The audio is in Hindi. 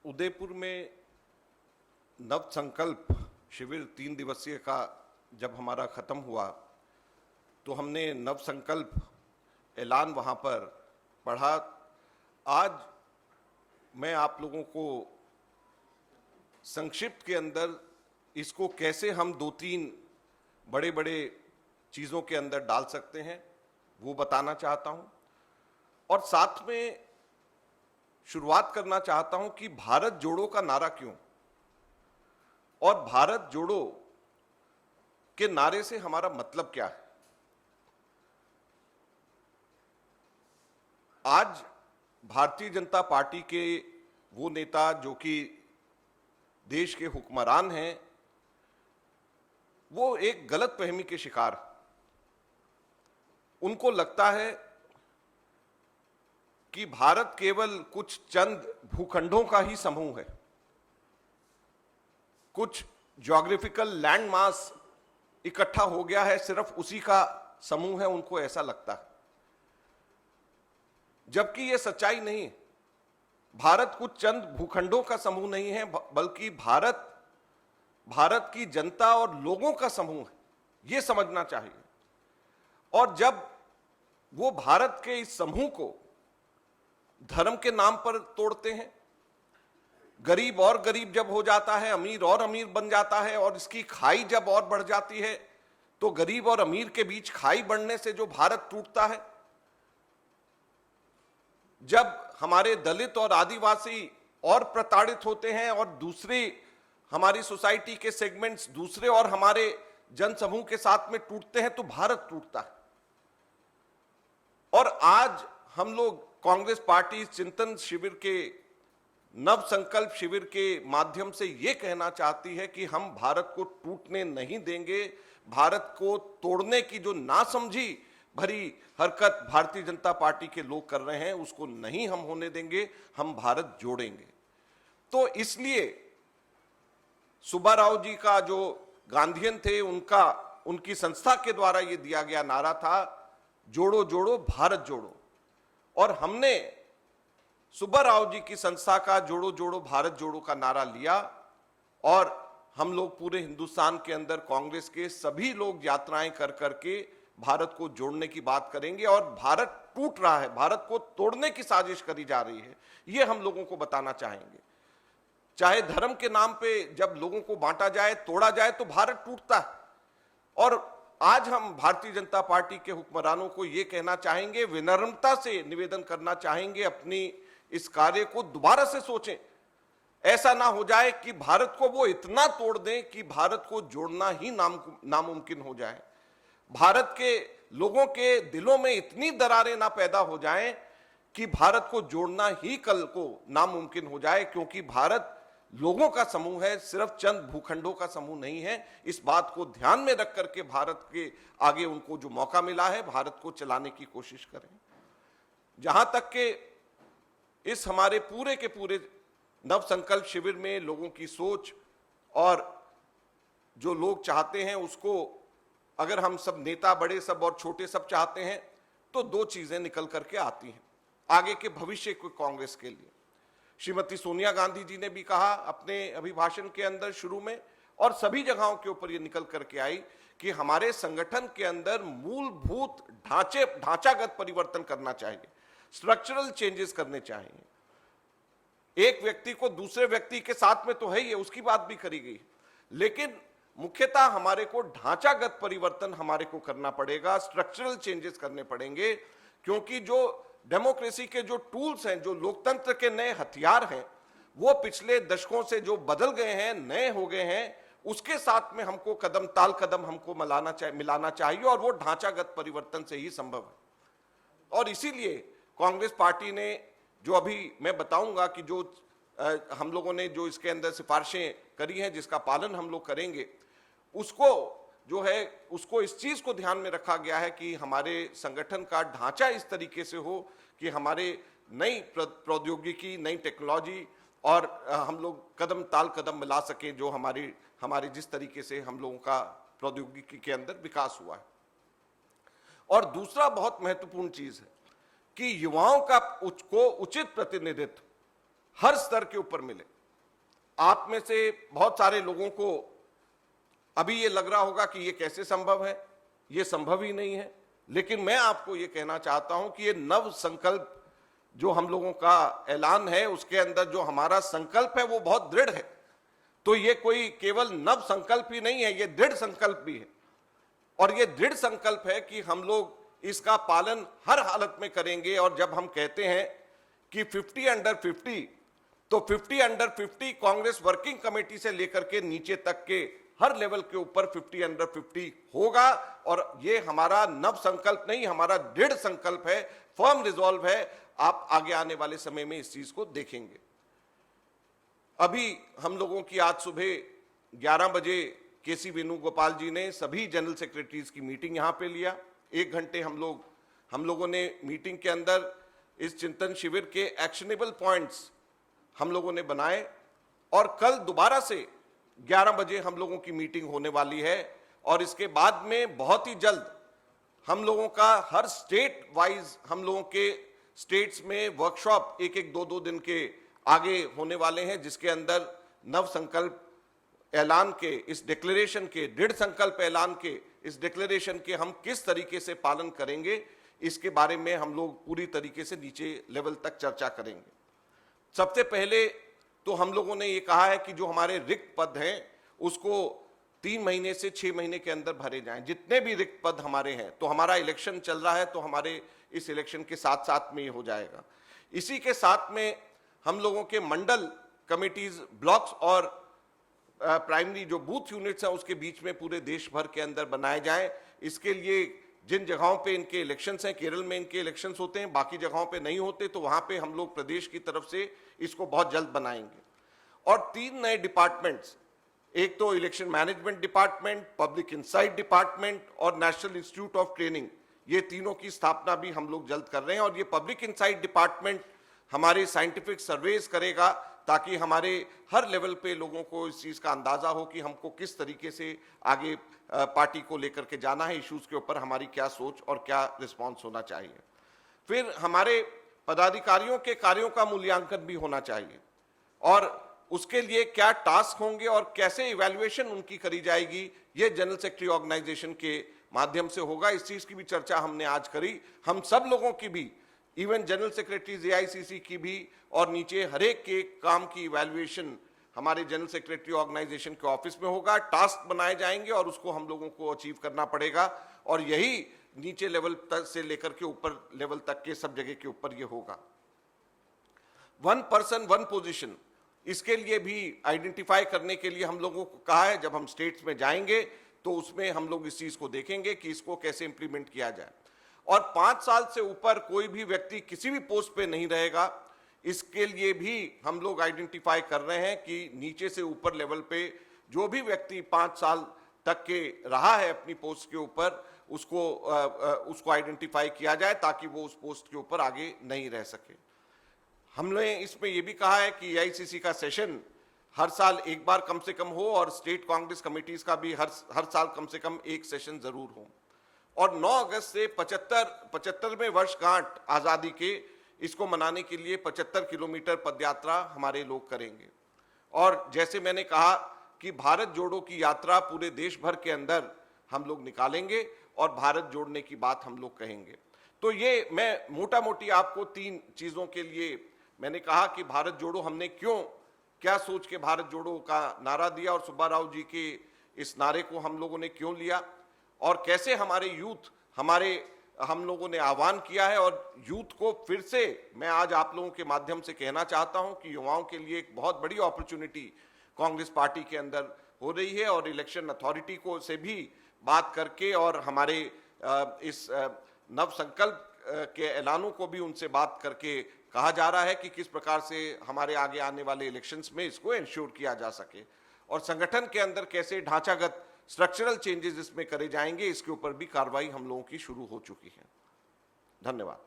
उदयपुर में नव संकल्प शिविर 3 दिवसीय का जब हमारा खत्म हुआ तो हमने नव संकल्प ऐलान वहां पर पढ़ा। आज मैं आप लोगों को संक्षिप्त के अंदर इसको कैसे हम 2-3 बड़े बड़े चीज़ों के अंदर डाल सकते हैं वो बताना चाहता हूं, और साथ में शुरुआत करना चाहता हूं कि भारत जोड़ो का नारा क्यों, और भारत जोड़ो के नारे से हमारा मतलब क्या है। आज भारतीय जनता पार्टी के वो नेता जो कि देश के हुक्मरान हैं, वो एक गलत फहमी के शिकार। उनको लगता है कि भारत केवल कुछ चंद भूखंडों का ही समूह है, कुछ ज्योग्राफिकल लैंडमास इकट्ठा हो गया है, सिर्फ उसी का समूह है। उनको ऐसा लगता है, जबकि यह सच्चाई नहीं। भारत कुछ चंद भूखंडों का समूह नहीं है, बल्कि भारत की जनता और लोगों का समूह है। यह समझना चाहिए। और जब वो भारत के इस समूह को धर्म के नाम पर तोड़ते हैं, गरीब और गरीब जब हो जाता है, अमीर और अमीर बन जाता है, और इसकी खाई जब और बढ़ जाती है, तो गरीब और अमीर के बीच खाई बढ़ने से जो भारत टूटता है, जब हमारे दलित और आदिवासी और प्रताड़ित होते हैं और दूसरी हमारी सोसाइटी के सेगमेंट्स दूसरे और हमारे जनसमूह के साथ में टूटते हैं, तो भारत टूटता है। और आज हम लोग कांग्रेस पार्टी चिंतन शिविर के नव संकल्प शिविर के माध्यम से यह कहना चाहती है कि हम भारत को टूटने नहीं देंगे। भारत को तोड़ने की जो नासमझी भरी हरकत भारतीय जनता पार्टी के लोग कर रहे हैं, उसको नहीं हम होने देंगे। हम भारत जोड़ेंगे। तो इसलिए सुब्बाराव जी का जो गांधीयन थे, उनकी संस्था के द्वारा यह दिया गया नारा था, जोड़ो जोड़ो भारत जोड़ो। और हमने सुब्बाराव जी की संस्था का जोड़ो जोड़ो भारत जोड़ो का नारा लिया, और हम लोग पूरे हिंदुस्तान के अंदर कांग्रेस के सभी लोग यात्राएं कर करके भारत को जोड़ने की बात करेंगे। और भारत टूट रहा है, भारत को तोड़ने की साजिश करी जा रही है, यह हम लोगों को बताना चाहेंगे। चाहे धर्म के नाम पे जब लोगों को बांटा जाए, तोड़ा जाए, तो भारत टूटता है। और आज हम भारतीय जनता पार्टी के हुक्मरानों को यह कहना चाहेंगे, विनम्रता से निवेदन करना चाहेंगे, अपनी इस कार्य को दोबारा से सोचें। ऐसा ना हो जाए कि भारत को वो इतना तोड़ दें कि भारत को जोड़ना ही नामुमकिन हो जाए। भारत के लोगों के दिलों में इतनी दरारें ना पैदा हो जाएं कि भारत को जोड़ना ही कल को नामुमकिन हो जाए, क्योंकि भारत लोगों का समूह है, सिर्फ चंद भूखंडों का समूह नहीं है। इस बात को ध्यान में रख करके भारत के आगे उनको जो मौका मिला है, भारत को चलाने की कोशिश करें। जहां तक के इस हमारे पूरे के पूरे नव संकल्प शिविर में लोगों की सोच और जो लोग चाहते हैं, उसको अगर हम सब नेता, बड़े सब और छोटे सब चाहते हैं, तो 2 चीजें निकल करके आती हैं आगे के भविष्य को कांग्रेस के लिए। श्रीमती सोनिया गांधी जी ने भी कहा अपने अभिभाषण के अंदर शुरू में, और सभी जगहों के ऊपर यह निकल करके आई कि हमारे संगठन के अंदर मूलभूत ढांचागत परिवर्तन करना चाहिए, स्ट्रक्चरल चेंजेस करने चाहिए। एक व्यक्ति को दूसरे व्यक्ति के साथ में तो है ही, उसकी बात भी करी गई, लेकिन मुख्यतः हमारे को ढांचागत परिवर्तन हमारे को करना पड़ेगा, स्ट्रक्चरल चेंजेस करने पड़ेंगे। क्योंकि जो डेमोक्रेसी के जो टूल्स हैं, जो लोकतंत्र के नए हथियार हैं, वो पिछले दशकों से जो बदल गए हैं, नए हो गए हैं, उसके साथ में हमको कदम ताल कदम हमको मिलाना चाहिए, और वो ढांचागत परिवर्तन से ही संभव है। और इसीलिए कांग्रेस पार्टी ने जो अभी मैं बताऊंगा कि जो हम लोगों ने जो इसके अंदर सिफारिशें करी हैं, जिसका पालन हम लोग करेंगे, उसको जो है उसको इस चीज को ध्यान में रखा गया है कि हमारे संगठन का ढांचा इस तरीके से हो कि हमारे नई प्रौद्योगिकी, नई टेक्नोलॉजी और हम लोग कदम ताल कदम मिला सकें, जो हमारे जिस तरीके से हम लोगों का प्रौद्योगिकी के अंदर विकास हुआ है। और दूसरा बहुत महत्वपूर्ण चीज है कि युवाओं का उचित प्रतिनिधित्व हर स्तर के ऊपर मिले। आप में से बहुत सारे लोगों को अभी ये लग रहा होगा कि ये कैसे संभव है, ये संभव ही नहीं है, लेकिन मैं आपको ये कहना चाहता हूं कि ये नव संकल्प जो हम लोगों का ऐलान है, उसके अंदर जो हमारा संकल्प है वो बहुत दृढ़ है। तो ये कोई केवल नव संकल्प ही नहीं है, ये दृढ़ संकल्प भी है। और ये दृढ़ संकल्प है कि हम लोग इसका पालन हर हालत में करेंगे। और जब हम कहते हैं कि 50 अंडर 50, तो 50 अंडर 50 कांग्रेस वर्किंग कमेटी से लेकर के नीचे तक के हर लेवल के ऊपर 50 अंडर 50 होगा। और ये हमारा नव संकल्प नहीं, हमारा दृढ़ संकल्प है, फर्म रिजॉल्व है। आप आगे आने वाले समय में इस चीज को देखेंगे। अभी हम लोगों की आज सुबह 11 बजे केसी वेणुगोपाल जी ने सभी जनरल सेक्रेटरीज की मीटिंग यहां पे लिया। 1 घंटे हम लोगों ने मीटिंग के अंदर इस चिंतन शिविर के एक्शनेबल पॉइंट्स हम लोगों ने बनाए। और कल दोबारा से 11 बजे हम लोगों की मीटिंग होने वाली है। और इसके बाद में बहुत ही जल्द हम लोगों का हर स्टेट वाइज हम लोगों के स्टेट्स में वर्कशॉप 1-2 दिन के आगे होने वाले हैं, जिसके अंदर नव संकल्प ऐलान के, इस डिक्लेरेशन के, दृढ़ संकल्प ऐलान के, इस डिक्लेरेशन के हम किस तरीके से पालन करेंगे, इसके बारे में हम लोग पूरी तरीके से नीचे लेवल तक चर्चा करेंगे। सबसे पहले तो हम लोगों ने ये कहा है कि जो हमारे रिक्त पद हैं उसको 3 महीने से 6 महीने के अंदर भरे जाएं। जितने भी रिक्त पद हमारे हैं, तो हमारा इलेक्शन चल रहा है, तो हमारे इस इलेक्शन के साथ साथ में ये हो जाएगा। इसी के साथ में हम लोगों के मंडल कमिटीज, ब्लॉक्स और प्राइमरी जो बूथ यूनिट्स हैं उसके बीच में पूरे देश भर के अंदर बनाए जाएं। इसके लिए जिन जगहों पे इनके इलेक्शंस हैं, केरल में इनके इलेक्शंस होते हैं, बाकी जगहों पे नहीं होते, तो वहां पे हम लोग प्रदेश की तरफ से इसको बहुत जल्द बनाएंगे। और 3 नए डिपार्टमेंट्स, एक तो election management department, public insight department और नेशनल इंस्टीट्यूट ऑफ ट्रेनिंग, ये तीनों की स्थापना भी हम लोग जल्द कर रहे हैं। और ये पब्लिक इंसाइट डिपार्टमेंट हमारे साइंटिफिक सर्वेस करेगा, ताकि हमारे हर लेवल पे लोगों को इस चीज का अंदाजा हो कि हमको किस तरीके से आगे पार्टी को लेकर के जाना है, इश्यूज के ऊपर हमारी क्या सोच और क्या रिस्पॉन्स होना चाहिए। फिर हमारे पदाधिकारियों के कार्यों का मूल्यांकन भी होना चाहिए और उसके लिए क्या टास्क होंगे और कैसे इवैल्यूएशन उनकी करी जाएगी, ये जनरल सेक्रेटरी ऑर्गेनाइजेशन के माध्यम से होगा। इस चीज की भी चर्चा हमने आज करी। हम सब लोगों की भी, इवन जनरल सेक्रेटरी AICC की भी, और नीचे हरेक के काम की इवैल्यूएशन हमारे जनरल सेक्रेटरी ऑर्गेनाइजेशन के ऑफिस में होगा। टास्क बनाए जाएंगे और उसको हम लोगों को अचीव करना पड़ेगा। और यही नीचे लेवल तक से लेकर के ऊपर लेवल तक के सब जगह के ऊपर ये होगा। 1 पर्सन 1 पोजीशन, इसके लिए भी आइडेंटिफाई करने के लिए हम लोगों को कहा है। जब हम स्टेट्स में जाएंगे तो उसमें हम लोग इस चीज को देखेंगे कि इसको कैसे इंप्लीमेंट किया जाए। और 5 साल से ऊपर कोई भी व्यक्ति किसी भी पोस्ट पे नहीं रहेगा, इसके लिए भी हम लोग आइडेंटिफाई कर रहे हैं कि नीचे से ऊपर लेवल पे जो भी व्यक्ति 5 साल तक के रहा है अपनी पोस्ट के ऊपर, उसको आइडेंटिफाई किया जाए ताकि वो उस पोस्ट के ऊपर आगे नहीं रह सके। हमने इसमें यह भी कहा है कि AICC का सेशन हर साल एक बार कम से कम हो और स्टेट कांग्रेस कमेटीज का भी हर साल कम से कम एक सेशन जरूर हो। और 9 अगस्त से 75वें वर्षगांठ आजादी के, इसको मनाने के लिए 75 किलोमीटर पदयात्रा हमारे लोग करेंगे। और जैसे मैंने कहा कि भारत जोड़ो की यात्रा पूरे देश भर के अंदर हम लोग निकालेंगे और भारत जोड़ने की बात हम लोग कहेंगे। तो ये मैं मोटा मोटी आपको 3 चीजों के लिए मैंने कहा कि भारत जोड़ो हमने क्या सोच के भारत जोड़ो का नारा दिया और सुब्बा राव जी के इस नारे को हम लोगों ने क्यों लिया, और कैसे हमारे यूथ हम लोगों ने आह्वान किया है। और यूथ को फिर से मैं आज आप लोगों के माध्यम से कहना चाहता हूं कि युवाओं के लिए एक बहुत बड़ी अपॉर्चुनिटी कांग्रेस पार्टी के अंदर हो रही है। और इलेक्शन अथॉरिटी को से भी बात करके और हमारे इस नव संकल्प के ऐलानों को भी उनसे बात करके कहा जा रहा है कि किस प्रकार से हमारे आगे आने वाले इलेक्शंस में इसको इंश्योर किया जा सके, और संगठन के अंदर कैसे ढांचागत स्ट्रक्चरल चेंजेस इसमें करे जाएंगे, इसके ऊपर भी कार्रवाई हम लोगों की शुरू हो चुकी है। धन्यवाद।